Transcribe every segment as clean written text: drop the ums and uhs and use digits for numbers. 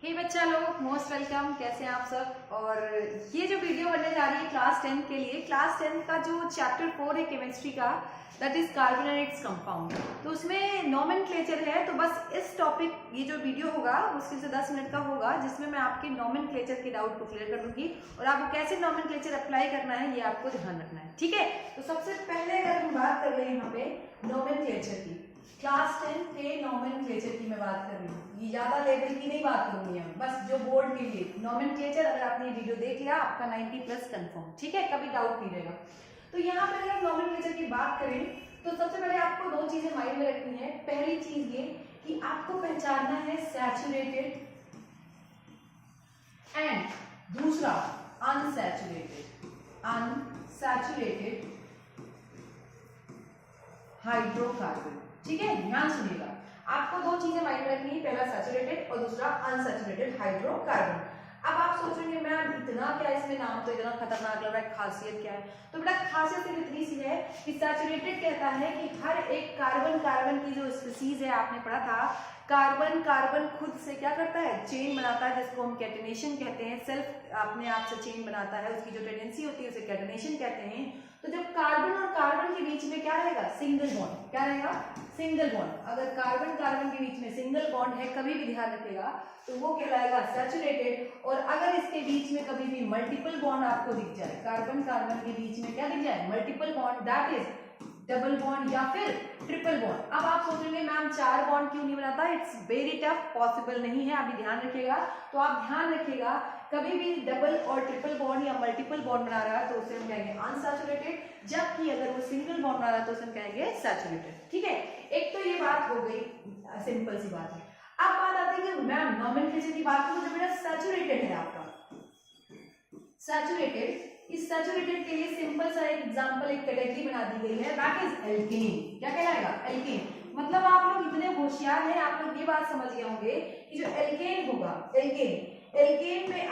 हे बच्चा लोग, most welcome. कैसे हैं आप सब। और ये जो वीडियो बनने जा रही है क्लास 10 के लिए, क्लास 10 का जो चैप्टर 4 है केमिस्ट्री का, that is carbon and its compound. तो उसमें नॉमेनक्लेचर है। तो बस इस टॉपिक, ये जो वीडियो होगा मुश्किल से 10 मिनट का होगा, जिसमें मैं आपके नॉमेनक्लेचर के डाउट को क्लियर कर दूंगी और आपको कैसे नॉमेनक्लेचर अप्लाई करना है ये आपको ध्यान रखना है, ठीक है। तो सबसे पहले अगर हम बात कर रहे हैं यहाँ पे नॉमेनक्लेचर की, क्लास 10 के नॉमेनक्लेचर की मैं बात कर रही हूँ। ये ज्यादा लेवल की नहीं बात करूंगी हम, बस जो बोर्ड के लिए नॉमेनक्लेचर। अगर आपने ये वीडियो देख लिया आपका 90+ कंफर्म, ठीक है, कभी डाउट नहीं रहेगा। तो यहाँ पे अगर नॉमेनक्लेचर की बात करें तो सबसे पहले आपको दो चीजें माइंड में रखनी है। पहली चीज ये कि आपको पहचानना है सैचुरेटेड एंड दूसरा अनसैचुरेटेड हाइड्रोकार्बन, ठीक है। ध्यान सुनिएगा, आपको दो चीजें माइंड में रखनी है, पहला सैचुरेटेड और दूसरा अनसैचुरेटेड हाइड्रोकार्बन। अब आप सोचेंगे मैम इतना क्या इसमें नाम तो इतना खतरनाक लग रहा है, खासियत क्या है? तो बेटा खासियत सिर्फ इतनी सी है कि सैचुरेटेड कहता है कि हर एक कार्बन की जो स्पीसीज है, आपने पढ़ा था कार्बन खुद से क्या करता है, चेन बनाता है, जिसको हम कैटेनेशन कहते हैं। सेल्फ अपने आप से चेन बनाता है, उसकी जो टेंडेंसी होती है उसे कैटेनेशन कहते हैं। तो जब कार्बन और कार्बन के बीच में क्या रहेगा, सिंगल बॉन्ड, क्या रहेगा, सिंगल बॉन्ड। अगर कार्बन के बीच में सिंगल बॉन्ड है, कभी भी ध्यान रखिएगा, तो वो कहलाएगा सैचुरेटेड। और अगर इसके बीच में कभी भी मल्टीपल बॉन्ड आपको दिख जाए, कार्बन के बीच में क्या दिख जाए, multiple bond, that is double bond या फिर ट्रिपल बॉन्ड। अब आप सोचेंगे मैम 4 बॉन्ड क्यों नहीं बनाता, इट्स वेरी टफ, पॉसिबल नहीं है। अभी ध्यान रखिएगा, तो आप ध्यान रखिएगा कभी भी डबल और ट्रिपल बॉन्ड या मल्टीपल बॉन्ड बना रहा है तो उसे हम कहेंगे अनसैचुरेटेड, जबकि अगर वो सिंगल बॉन्ड बना रहा है तो उसे हम कहेंगे सैचुरेटेड, ठीक है। एक तो ये बात हो गई, सिंपल सी बात है। अब बात आती है कि मैम नॉमेनक्लेचर की बात करूं, जो मेरा सैचुरेटेड है आपका सैचुरेटेड, इस सैचुरेटेड के लिए सिंपल सा एक एग्जांपल, एक कैटेगरी बना दी गई है, दैट इज एल्केन। क्या कहलाएगा, एल्केन। मतलब आप लोग इतने होशियार हैं, आप लोग ये बात समझ गए होंगे कि जो एल्केन होगा, एल्केन में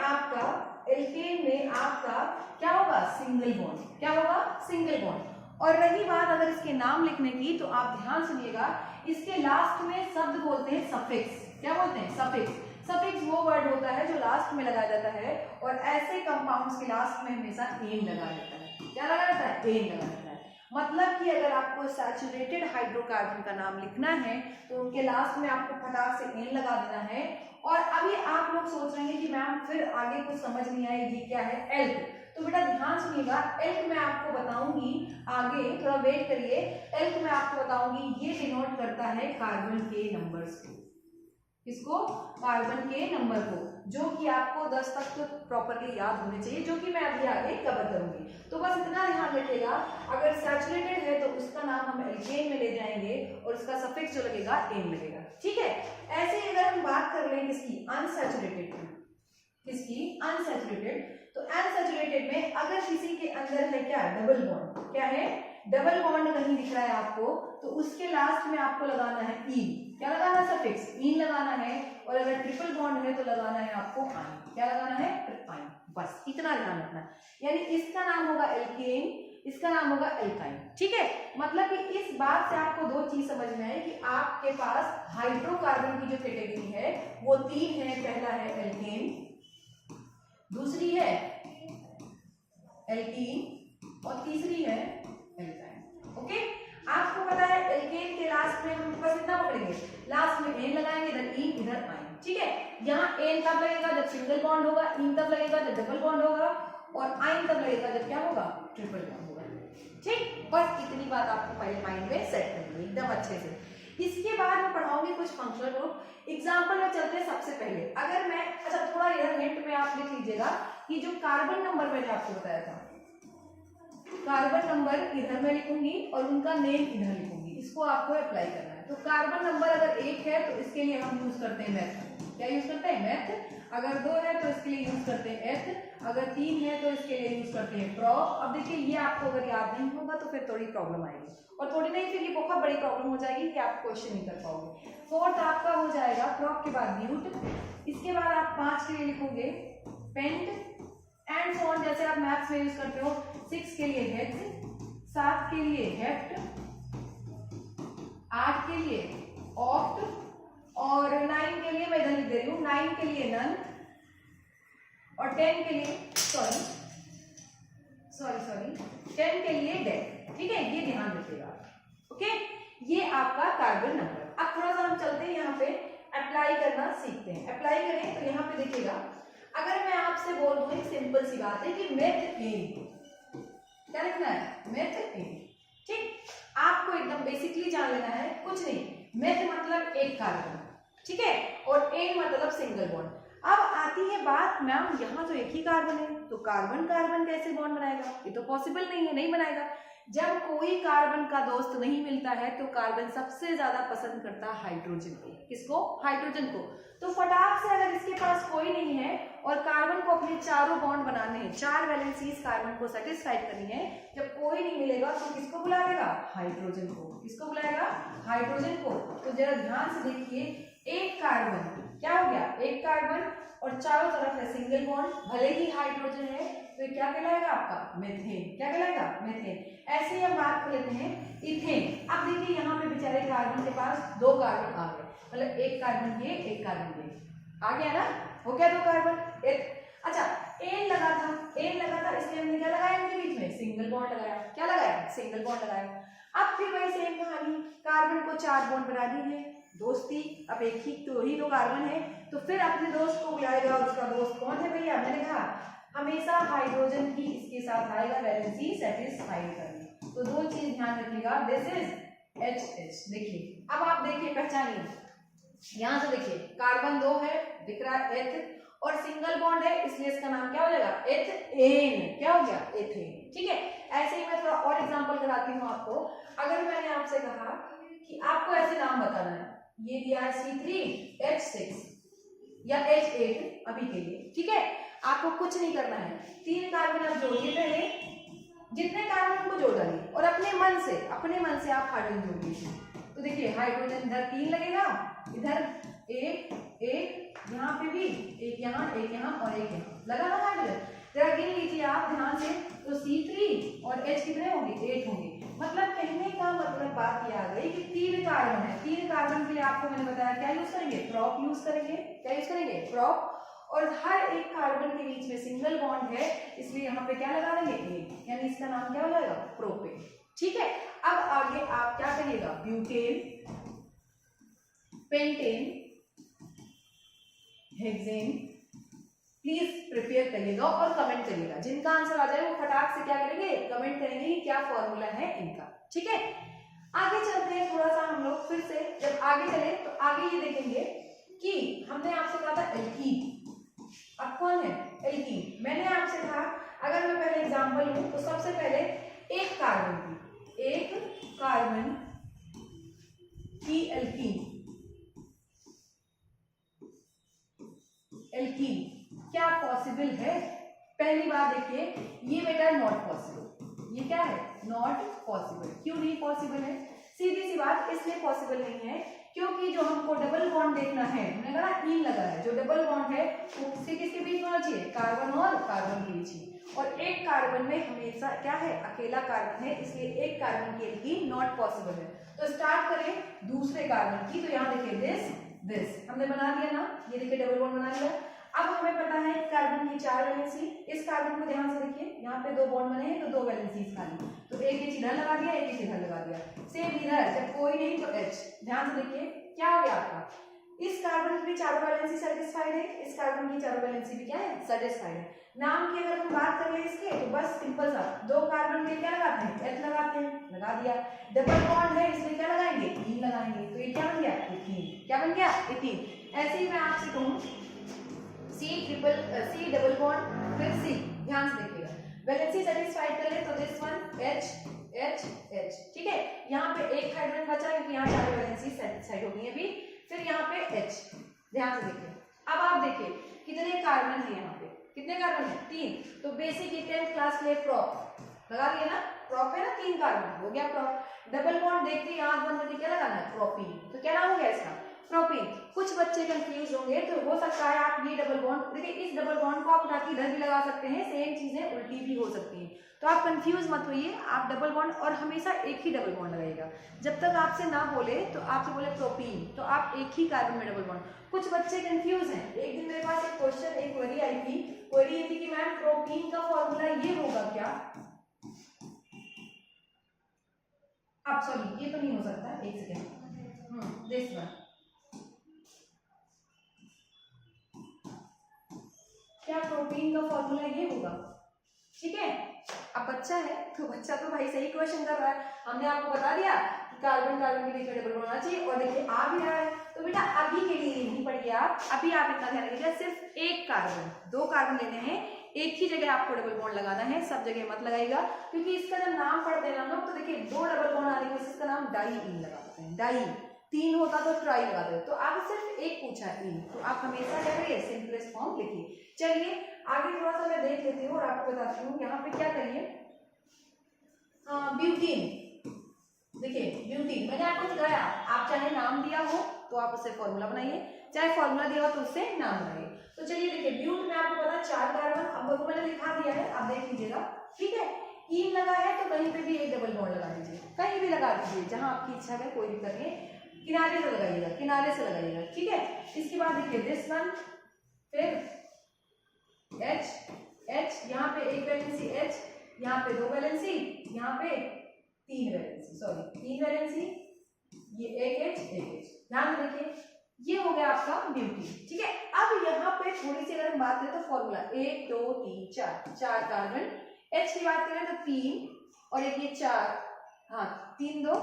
आपका क्या होगा, सिंगल बॉन्ड। क्या होगा, सिंगल बॉन्ड। और रही बात अगर इसके नाम लिखने की, तो आप ध्यान सुनिएगा, इसके लास्ट में शब्द बोलते हैं सफिक्स। क्या बोलते हैं, सफिक्स। सफिक्स वो वर्ड होता है जो लास्ट में लगाया जाता है, और ऐसे कंपाउंड्स के लास्ट में हमेशा एन लगा जाता है। क्या लगा जाता है, एन लगा जाता है। मतलब कि अगर आपको सैचुरेटेड हाइड्रोकार्बन का नाम लिखना है तो उनके लास्ट में आपको फटाक से एन लगा देना है। और अभी आप लोग सोच रहे हैं कि मैम फिर आगे कुछ समझ नहीं आए, ये क्या है, एल्क। तो बेटा ध्यान सुनिएगा, एल्क मैं आपको बताऊंगी आगे, थोड़ा वेट करिए। एल्क मैं आपको बताऊंगी, ये डिनोट करता है कार्बन के नंबर्स को। इसको, कार्बन के नंबर को, जो कि आपको 10 तक तो प्रॉपरली याद होने चाहिए, जो कि मैं अभी आगे कवर करूंगी। तो बस इतना ध्यान रखिएगा, अगर सैचुरेटेड है तो उसका नाम हम एल्केन में ले जाएंगे और उसका सफिक्स जो लगेगा एन लगेगा, ठीक है। ऐसे ही अगर हम बात कर रहे हैं किसकी, अनसैचुरेटेड की, किसकी, अनसैचुरेटेड। तो अनसैचुरेटेड में अगर किसी के अंदर है क्या, डबल बॉन्ड, क्या है, डबल बॉन्ड कहीं दिख रहा है आपको, तो उसके लास्ट में आपको लगाना है ई। क्या लगाना है, सफिक्स इन लगाना है। और अगर ट्रिपल बॉन्ड है तो लगाना है आपको आइन। क्या लगाना है, आइन। बस इतना ध्यान रखना है। यानी इसका नाम होगा एल्केन, इसका नाम होगा एल्काइन, ठीक है। मतलब कि इस बात से आपको दो चीज समझ में है कि आपके पास हाइड्रोकार्बन की जो कैटेगरी है वो 3 है। पहला है एल्केन, दूसरी है एल्कीन और तीसरी है एल्काइन। ओके, आपको पता है एल्केन के लास्ट में हम बस इतना पकड़ेंगे, लास्ट में एन लगाएंगे, इधर ई इधर आइन, ठीक है। यहाँ एन तब लगेगा जब सिंगल बॉन्ड होगा, इन तब लगेगा जब डबल बॉन्ड होगा, और आइन तब लगेगा जब क्या होगा, ट्रिपल बॉन्ड होगा, ठीक। बस इतनी बात आपको पहले माइंड में सेट करनी है एकदम अच्छे से। इसके बाद मैं पढ़ाऊंगी कुछ फंक्शनल ग्रुप। एग्जाम्पल में चलते हैं सबसे पहले। अगर मैं, अच्छा थोड़ा इधर हिंट में आप लिख लीजिएगा कि जो कार्बन नंबर मैंने आपको बताया था, कार्बन नंबर इधर मैं लिखूंगी और उनका नेम इधर लिखूंगी, इसको आपको अप्लाई करना है। तो कार्बन नंबर अगर 1 है तो इसके लिए हम यूज करते हैं मैथ। क्या यूज करते हैं, मैथ। अगर 2 है तो इसके लिए यूज करते हैं एथ। अगर 3 है तो इसके लिए यूज करते हैं प्रॉप। अब देखिए ये आपको अगर याद नहीं होगा तो फिर थोड़ी प्रॉब्लम आएगी, और थोड़ी नहीं फिर ये बहुत बड़ी प्रॉब्लम हो जाएगी कि आप क्वेश्चन नहीं कर पाओगे। 4th आपका हो जाएगा प्रॉप के बाद ब्यूट, इसके बाद आप 5 के लिए लिखोगे पेंट एंड सो ऑन, जैसे आप मैथ्स में यूज करते हो। 6 के लिए हेक्स, 7 के लिए हेप्ट, 8 के लिए ऑक्ट, और 9 के लिए मैं इधर लिख दे रही हूँ, 9 9 के लिए नन और 10 के लिए सॉरी 10 के लिए डेड। ठीक है, ये ध्यान रखिएगा। ओके, ये आपका कार्बन नंबर। अब थोड़ा सा हम चलते हैं यहाँ पे अप्लाई करना सीखते हैं। अप्लाई करें तो यहाँ पे देखिएगा, अगर मैं आपसे बोल दूं एक सिंपल सी बात है कि मेथेन, क्या लिखना है? मेथेन। ठीक, आपको एकदम बेसिकली जान लेना है, कुछ नहीं। मेथ मतलब एक कार्बन, ठीक है, और एन मतलब सिंगल बॉन्ड। अब आती है बात, मैम यहाँ तो एक ही कार्बन है, तो कार्बन कार्बन कैसे बॉन्ड बनाएगा? ये तो पॉसिबल नहीं है, नहीं बनाएगा। जब कोई कार्बन का दोस्त नहीं मिलता है तो कार्बन सबसे ज्यादा पसंद करता है हाइड्रोजन को। किसको? हाइड्रोजन को। तो फटाक से अगर इसके पास कोई नहीं है और कार्बन को अपने चारों बॉन्ड बनाने हैं, 4 वैलेंसीज कार्बन को सेटिस्फाइड करनी है, जब कोई नहीं मिलेगा तो किसको बुलाएगा? हाइड्रोजन को। किसको बुलाएगा? हाइड्रोजन को। तो जरा ध्यान से देखिए, एक कार्बन क्या हो गया? एक कार्बन और चारों तरफ है सिंगल बॉन्ड, भले ही हाइड्रोजन है, तो क्या कहलाएगा आपका? मीथेन। क्या कहलाएगा? मीथेन। ऐसे ही हम बात कर लेते हैं इथेन। अब देखिए यहाँ पे बेचारे कार्बन के पास 2 कार्बन आ गए, मतलब एक कार्बन ये, एक कार्बन ये आ गया ना, हो गया 2 कार्बन। अच्छा, एन लगा था, इसलिए हमने क्या लगाया इनके बीच में? सिंगल बॉन्ड लगाया। क्या लगाया? सिंगल बॉन्ड लगाया। अब फिर वही सेम कहानी, कार्बन को 4 बॉन्ड बना दी है, दोस्ती। अब एक ही तो कार्बन है, तो फिर अपने दोस्त को बुलाएगा। उसका दोस्त कौन है भैया? मैंने कहा हमेशा हाइड्रोजन ही इसके साथ आएगा वैलेंसी सेटिस्फाइड करने। तो 2 चीज ध्यान रखिएगा, दिस इज एच। देखिए, अब आप देखिए, पहचानिए, यहां से देखिए कार्बन 2 है, दिख रहा है एथ, और सिंगल बॉन्ड है, इसलिए इसका नाम क्या हो जाएगा? एथेन। क्या हो गया? एथेन। ठीक है, ऐसे ही मैं थोड़ा और एग्जांपल कराती हूँ आपको। अगर मैंने आपसे कहा कि आपको ऐसे नाम बताना है, ये दिया है C3H6 या H8 अभी के लिए, ठीक है, आपको कुछ नहीं करना है, 3 कार्बन आप जोड़िए, पहले जितने कार्बन को जोड़ डालिए और अपने मन से आप हाइड्रोजन जोड़ लीजिए। तो देखिए हाइड्रोजन इधर 3 लगेगा, इधर एक, यहाँ पे भी एक, यहाँ और एक यहाँ लगा ना हाइड्रोजन। जरा गिन लीजिए आप ध्यान से, तो C3 और H कितने होंगे? 8 होंगे। मतलब कहने का मतलब बात ये आ गई कि 3 कार्बन है, 3 कार्बन के लिए आपको मैंने बताया क्या यूज करेंगे? प्रॉप यूज करेंगे। क्या यूज करेंगे? प्रॉप। और हर एक कार्बन के बीच में सिंगल बॉन्ड है, इसलिए यहाँ पे क्या लगा देंगे? एक, यानी इसका नाम क्या हो जाएगा? प्रोपेन। ठीक है, अब आगे आप क्या करिएगा? Butane, pentane, hexane, please prepare करिएगा और कमेंट करिएगा। जिनका आंसर आ जाए वो फटाक से क्या करेंगे? कमेंट करेंगे कि क्या फॉर्मूला है इनका। ठीक है, आगे चलते हैं थोड़ा सा हम लोग फिर से। जब आगे चले तो आगे ये देखेंगे कि हमने आपसे कहा था एल्कीन। अब कौन है? एल्कीन। मैंने आपसे कहा अगर मैं पहले एग्जांपल लूं तो सबसे पहले एक कार्बन की एल्कीन क्या पॉसिबल है? पहली बात देखिए, ये बेटा नॉट पॉसिबल। ये क्या है? Not possible. क्यों नहीं पॉसिबल है? सीधी सी बात, इसलिए पॉसिबल नहीं है क्योंकि जो हमको डबल बॉन्ड देखना है, मैंने कहा इन लगा है, जो डबल बॉन्ड है वो किसके बीच होना चाहिए? कार्बन और कार्बन के बीच ही। और एक कार्बन में हमेशा क्या है? अकेला कार्बन है, इसलिए एक कार्बन के एल्कीन नॉट पॉसिबल है। तो स्टार्ट करें दूसरे कार्बन की। तो यहाँ देखिए दिस हमने बना दिया ना, ये देखिए डबल बॉन्ड बना दिया। अब हमें पता है कार्बन की 4 वैलेंसी। इस कार्बन को ध्यान से देखिए, यहाँ पे 2 बॉन्ड बने हैं तो 2 वैलेंसी खाली, तो एक इधर लगा दिया, एक इधर लगा दिया। सेम इधर, जब कोई नहीं तो H। ध्यान से देखिए क्या हो गया आपका? इस कार्बन की भी 4 वैलेंसी सेटिस्फाइड है, इस कार्बन की 4 वैलेंसी भी क्या है? सेटिस्फाइड है। नाम की अगर हम बात कर ले इसके, तो बस सिंपल सा 2 कार्बन में क्या लगाते हैं? H लगाते हैं, लगा दिया। डबल बॉन्ड है इसलिए क्या लगाएंगे? इथीन लगाएंगे। तो ये क्या बन गया? इथीन। क्या बन गया? इथीन। ऐसे ही मैं आपसे कहूँ C डबल बॉन्ड फिर C, ध्यान से देखिएगा, वैलेंसी सेटिस्फाइड कर ले तो दिस वन H, ठीक है। यहाँ पे एक हाइड्रोजन बचा क्योंकि यहाँ 4 वैलेंसी सेटिस्फाइड हो गई है अभी। फिर यहाँ पे H, ध्यान से देखिए। अब आप देखिए कितने कार्बन है यहाँ पे? कितने कार्बन है? 3। तो बेसिक 10th क्लास के लिए प्रॉप लगा दिया ना, प्रॉप है ना, 3 कार्बन हो गया प्रॉप। डबल बॉन्ड देखते ही आंख बंद करके क्या लगाना है? प्रोपीन। तो क्या नाम हो गया इसका? प्रोपीन। कुछ बच्चे कंफ्यूज होंगे तो हो सकता है आप ये डबल बॉन्ड देखिए, इस डबल बॉन्ड को आप उठा के इधर भी लगा सकते हैं, सेम चीजें उल्टी भी हो सकती हैं। तो आप कंफ्यूज मत होइए, आप डबल बॉन्ड और हमेशा एक ही डबल बॉन्ड लगाइएगा। जब तक आपसे ना बोले तो आपसे बोले प्रोपीन तो आप एक ही कार्बन में डबल बॉन्ड। कुछ बच्चे कंफ्यूज हैं, एक दिन मेरे पास एक क्वेश्चन, एक क्वेरी आई थी। क्वेरी ये थी कि मैम प्रोटीन का फॉर्मूला ये होगा क्या? अब सॉरी, ये तो नहीं हो सकता, एक सेकेंड, दिस वन। क्या प्रोटीन का फॉर्मूला ये होगा? ठीक है, अब बच्चा है तो बच्चा तो भाई सही क्वेश्चन कर रहा है। हमने आपको बता दिया कि कार्बन कार्बन के बीच में डबल बॉन्ड होना चाहिए, और देखिए आ भी रहा है। तो बेटा अभी के लिए नहीं पढ़िए आप, अभी आप इतना ध्यान रखिएगा, सिर्फ एक कार्बन, 2 कार्बन लेने हैं, एक ही जगह आपको डबल बॉन्ड लगाना है, सब जगह मत लगाइएगा, क्योंकि इसका जब नाम पढ़ते हैं हम लोग तो देखिए 2 डबल बॉन्ड आने की वजह से इसका नाम डाई इन लगा देते हैं। डाई 3 होता तो ट्राई लगा देते, तो आप सिर्फ एक पूछा है इन, तो आप हमेशा क्या करिए, सिंपलेस्ट फॉर्म लिखिए। चलिए आगे थोड़ा सा मैं देख लेती हूँ और आपको बताती हूँ। यहाँ पे क्या करिए, ब्यूटीन, देखिए ब्यूटीन मैंने आपको सिखाया, आप चाहे नाम दिया हो तो आप उससे फॉर्मूला बनाइए, चाहे फॉर्मूला दिया हो तो उससे नाम बनाइए। तो चलिए देखिए ब्यूट में आपको पता 4 कार्बन, अब वो मैंने लिखा दिया है, आप देख लीजिएगा, ठीक है। इन लगा है तो कहीं पे भी एक डबल बॉन्ड लगा दीजिए, कहीं भी लगा दीजिए जहां आपकी इच्छा है, कोई दिक्कत नहीं, किनारे से लगाइएगा, किनारे से लगाइएगा, ठीक है। इसके बाद देखिए दिस वन, फिर H, H यहाँ पे एक वैलेंसी H, यहाँ पे 2 वैलेंसी, यहाँ पे 3 वैलेंसी, सॉरी 3 वैलेंसी, ये एक H, ध्यान देखिए ये हो गया आपका ब्यूटीन, ठीक है। अब यहाँ पे थोड़ी सी अगर हम बात करें तो फॉर्मूला 1 2 3 4 कार्बन, H की बात करें तो 3 और एक ये 4, हाँ 3 2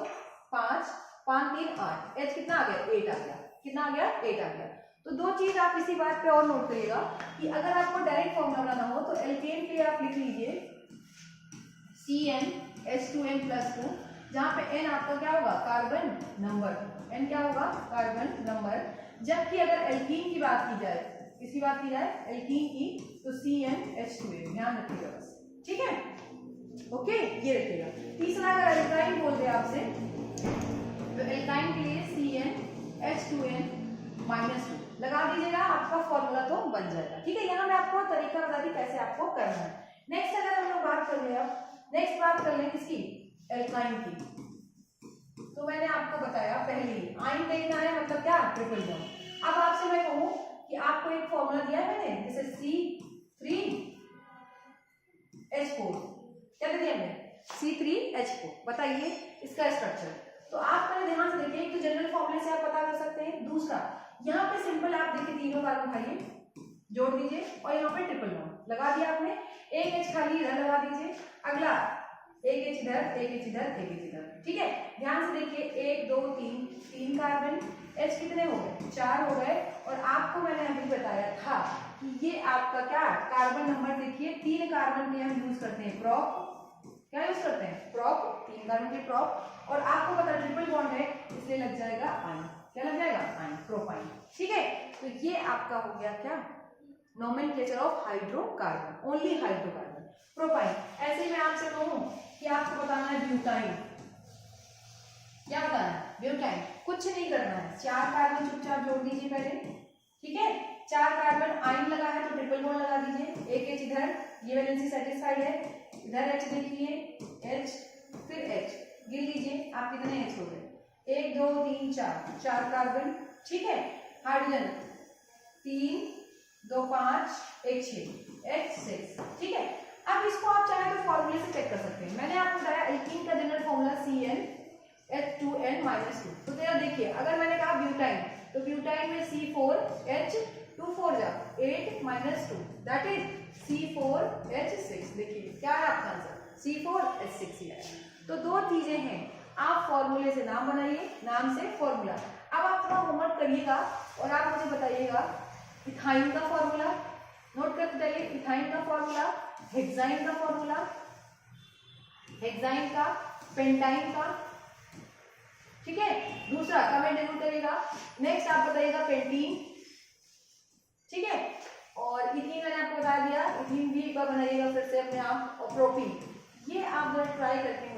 5 5 3 8, H कितना आ गया 8 आ गया, कितना आ गया 8 आ गया। तो 2 चीज आप इसी बात पे और नोट करिएगा कि अगर आपको डायरेक्ट फॉर्मूला बनाना हो तो एल्केन के लिए आप लिख लीजिए CnH2n+2, जहां पे n आपका क्या होगा, कार्बन नंबर, n क्या होगा, कार्बन नंबर। जबकि अगर एल्कीन की बात की जाए, किसकी बात की जाए, एल्कीन की, तो CnH2n, ध्यान रखिएगा बस, ठीक है, ओके ये रखिएगा। तीसरा अगर एल्काइन बोल दे आपसे तो एल्काइन के लिए CnH2n-2 लगा दीजिएगा, आपका फॉर्मूला तो बन जाएगा, ठीक है। यहाँ मैं आपको तरीका बता दी कैसे आपको करना है। नेक्स्ट अगर हम लोग बात कर ले, अब नेक्स्ट बात कर ले किसकी, एल्काइन की। तो मैंने आपको बताया पहले ही आइन देखना है मतलब क्या, ट्रिपल बॉन्ड। अब आपसे मैं कहूँ कि आपको एक फॉर्मूला दिया है मैंने, जैसे C3H4, क्या दिया मैंने, C3H4, बताइए इसका स्ट्रक्चर। तो आप पहले ध्यान से देखिए, एक तो जनरल फॉर्मूले से आप पता कर सकते हैं, दूसरा यहाँ पे सिंपल आप देखिए तीनों कार्बन उठाइए, जोड़ दीजिए, और यहाँ पे ट्रिपल बॉन्ड लगा दिया आपने, एक H खाली इधर लगा दीजिए, अगला एक H इधर, एक H इधर, एक H इधर, ठीक है। ध्यान से देखिए 1 2 3 कार्बन, H कितने हो गए, 4 हो गए। और आपको मैंने अभी बताया था कि ये आपका क्या कार्बन नंबर, देखिए 3 कार्बन के हम यूज करते हैं प्रॉप, क्या यूज करते हैं, प्रॉप, 3 कार्बन के प्रॉप, और आपको पता है ट्रिपल बॉन्ड है इसलिए लग जाएगा आयन, क्या लग जाएगा, आयन, प्रोपाइन, ठीक है। तो ये आपका हो गया क्या, nomenclature of hydrocarbon, only hydrocarbon, propyne. ऐसे ही मैं आपसे कहूं कि आपको बताना है ब्यूटाइन, क्या बताना है, ब्यूटाइन, कुछ नहीं करना है, 4 कार्बन चुपचाप जोड़ दीजिए पहले, ठीक है। 4 कार्बन आयन लगा है तो ट्रिपल बॉन्ड लगा दीजिए, एक H इधर, ये वैलेंसी सेटिस्फाइड है, इधर H देखिए, H फिर H, गिन लीजिए आप कितने H हो गए, 1 2 3 4 कार्बन, ठीक है। हाइड्रोजन 3 2 5 1 6 H6, ठीक है। अब इसको आप चाहे तो फॉर्मूले से चेक कर सकते हैं। मैंने आपको बताया एल्कीन का जनरल फॉर्मूला CnH2n-2। तो तेरा देखिए अगर मैंने कहा ब्यूटाइन, तो ब्यूटाइन में C4H2 4 जा 8 - 2 दैट इज C4H6। देखिए क्या है आपका आंसर, C4H6 ही है। तो 2 चीजें हैं, आप फॉर्मूले से नाम बनाइए, नाम से फॉर्मूला। अब आप थोड़ा होमवर्क करिएगा और आप मुझे बताइएगा इथाइन का फॉर्मूला, नोट करते जाइए, इथाइन का फॉर्मूला, हेक्साइन का फॉर्मूला, हेक्साइन का, पेंटाइन का, ठीक है। दूसरा कमेंट जरूर करिएगा। नेक्स्ट आप बताइएगा पेंटीन, ठीक है। और इथीन मैंने आपको बता दिया, इथीन भी एक बार बनाइएगा फिर से अपने आप, और प्रोपीन, ये आप जरा ट्राई करके